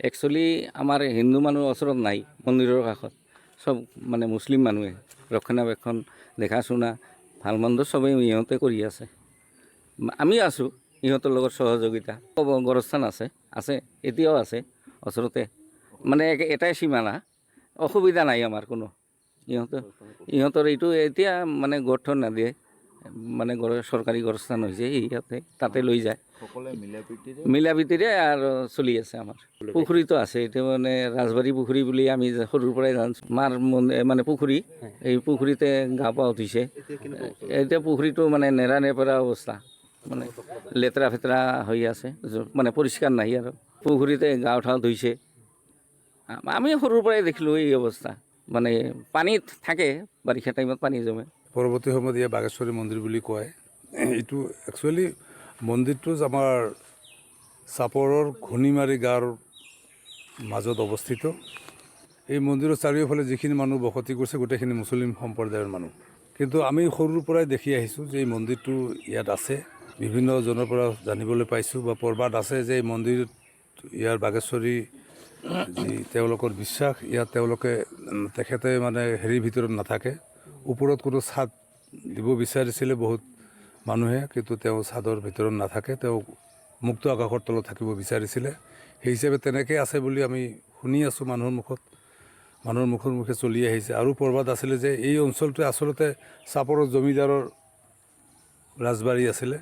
Actually আমাৰ হিন্দু মানুহ ওচৰত নাই মন্দিৰৰ কাষত, চব মানে মুছলিম মানুহে ৰক্ষণাবেক্ষণ দেখা শুনা ভাল মন্দ চবেই ইহঁতে কৰি আছে। আমি আছোঁ ইহঁতৰ লগত সহযোগিতা। গড়স্থান আছে, এতিয়াও আছে ওচৰতে, মানে এটাই সীমানা, অসুবিধা নাই আমাৰ কোনো। ইহঁতৰ এইটো এতিয়া মানে গঠন নিদিয়ে, মানে চৰকাৰী গড়স্থান হৈছে ইয়াতে, তাতে লৈ যায় মিলা প্ৰীতিৰে আৰু চলি আছে আমাৰ। পুখুৰীটো আছে, এতিয়া মানে ৰাজবাৰী পুখুৰী বুলি আমি সৰুৰ পৰাই জানিছোঁ। মাৰ মানে পুখুৰী, এই পুখুৰীতে গা পা উঠিছে। এতিয়া পুখুৰীটো মানে নেৰা নেপেৰা অৱস্থা, মানে লেতেৰা ফেতেৰা হৈ আছে, মানে পৰিষ্কাৰ নাই আৰু। পুখুৰীতে গা উঠা ধুইছে। আমি সৰুৰ পৰাই দেখিলোঁ এই অৱস্থা, মানে পানীত থাকে, বাৰিষা টাইমত পানী জমে। পৰৱৰ্তী সময়ত ইয়াৰ বাঘেশ্বৰী মন্দিৰ বুলি কয়। এইটো একচুৱেলি মন্দিৰটো আমাৰ চাপৰৰ ঘূৰ্ণিমাৰী গাঁৱৰ মাজত অৱস্থিত। এই মন্দিৰৰ চাৰিওফালে যিখিনি মানুহ বসতি কৰিছে গোটেইখিনি মুছলিম সম্প্ৰদায়ৰ মানুহ। কিন্তু আমি সৰুৰ পৰাই দেখি আহিছোঁ যে এই মন্দিৰটো ইয়াত আছে। বিভিন্নজনৰ পৰা জানিবলৈ পাইছোঁ বা প্ৰবাদ আছে যে এই মন্দিৰত ইয়াৰ বাঘেশ্বৰী যি তেওঁলোকৰ বিশ্বাস, ইয়াত তেওঁলোকে তেখেতে মানে হেৰিৰ ভিতৰত নাথাকে, ওপৰত কোনো ছাদ দিব বিচাৰিছিলে বহুত মানুহে, কিন্তু তেওঁ ছাদৰ ভিতৰত নাথাকে, তেওঁ মুক্ত আকাশৰ তলত থাকিব বিচাৰিছিলে। সেই হিচাপে তেনেকৈ আছে বুলি আমি শুনি আছোঁ, মানুহৰ মুখে চলি আহিছে। আৰু প্ৰবাদ আছিলে যে এই অঞ্চলটোৱে আচলতে চাপৰৰ জমিদাৰৰ ৰাজবাৰী আছিলে।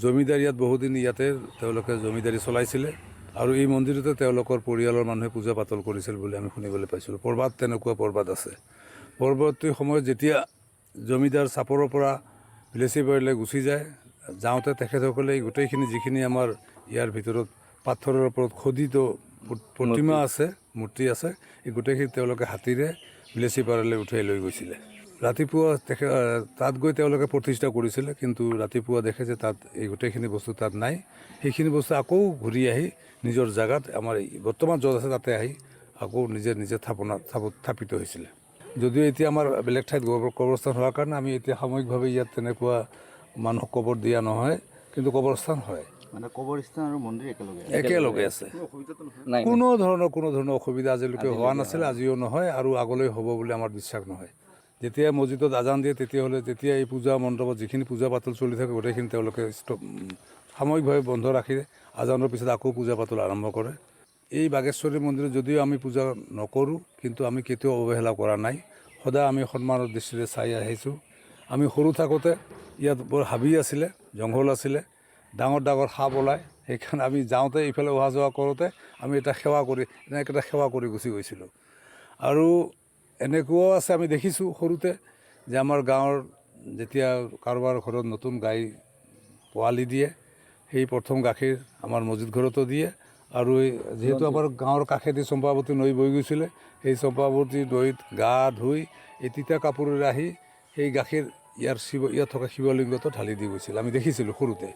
জমিদাৰ ইয়াত বহুদিন ইয়াতে তেওঁলোকে জমিদাৰী চলাইছিলে, আৰু এই মন্দিৰতে তেওঁলোকৰ পৰিয়ালৰ মানুহে পূজা পাতল কৰিছিল বুলি আমি শুনিবলৈ পাইছিলোঁ। তেনেকুৱা প্ৰবাদ আছে। পৰৱৰ্তী সময়ত যেতিয়া জমিদাৰ চাপৰৰ পৰা বিলেচিবাৰীলৈ গুচি যায়, যাওঁতে তেখেতসকলে এই গোটেইখিনি যিখিনি আমাৰ ইয়াৰ ভিতৰত পাথৰৰ ওপৰত খোদিত প্ৰতিমা আছে, মূৰ্তি আছে, এই গোটেইখিনি তেওঁলোকে হাতীৰে বিলেচিপাৰালৈ উঠাই লৈ গৈছিলে। ৰাতিপুৱা তাত গৈ তেওঁলোকে প্ৰতিষ্ঠা কৰিছিলে, কিন্তু ৰাতিপুৱা দেখে যে তাত এই গোটেইখিনি বস্তু তাত নাই। সেইখিনি বস্তু আকৌ ঘূৰি আহি নিজৰ জেগাত, আমাৰ বৰ্তমান য'ত আছে তাতে আহি আকৌ নিজে স্থাপিত হৈছিলে। যদিও এতিয়া আমাৰ বেলেগ ঠাইত কবৰস্থান হোৱাৰ কাৰণে আমি এতিয়া সাময়িকভাৱে ইয়াত তেনেকুৱা মানুহক কবৰ দিয়া নহয়, কিন্তু কবৰস্থান হয়, মানে কবৰস্থান আৰু মন্দিৰ একেলগে আছে। কোনো ধৰণৰ অসুবিধা আজিলৈকে হোৱা নাছিলে, আজিও নহয়, আৰু আগলৈ হ'ব বুলি আমাৰ বিশ্বাস নহয়। যেতিয়া মছজিদত আজান দিয়ে তেতিয়া এই পূজা মণ্ডপত যিখিনি পূজা পাতল চলি থাকে গোটেইখিনি তেওঁলোকে সাময়িকভাৱে বন্ধ ৰাখি আজানৰ পিছত আকৌ পূজা পাতল আৰম্ভ কৰে। এই বাঘেশ্বৰী মন্দিৰত যদিও আমি পূজা নকৰোঁ, কিন্তু আমি কেতিয়াও অৱহেলা কৰা নাই। সদায় আমি সন্মানৰ দৃষ্টিৰে চাই আহিছোঁ। আমি সৰু থাকোঁতে ইয়াত বৰ হাবি আছিলে, জংঘল আছিলে, ডাঙৰ ডাঙৰ সাপ ওলায়। সেইকাৰণে আমি যাওঁতে ইফালে অহা যোৱা কৰোঁতে আমি এনেকৈ সেৱা কৰি গুচি গৈছিলোঁ। আৰু এনেকুৱাও আছে, আমি দেখিছোঁ সৰুতে যে আমাৰ গাঁৱৰ যেতিয়া কাৰোবাৰ ঘৰত নতুন গাই পোৱালি দিয়ে, সেই প্ৰথম গাখীৰ আমাৰ মছজিদ ঘৰতো দিয়ে। আৰু যিহেতু আমাৰ গাঁৱৰ কাষেদি চম্পাৱতী নৈ বৈ গৈছিলে, সেই চম্পাৱতী নৈত গা ধুই এই তিতা কাপোৰেৰে আহি সেই গাখীৰ ইয়াত থকা শিৱলিংগতো ঢালি দি গৈছিল, আমি দেখিছিলোঁ সৰুতে।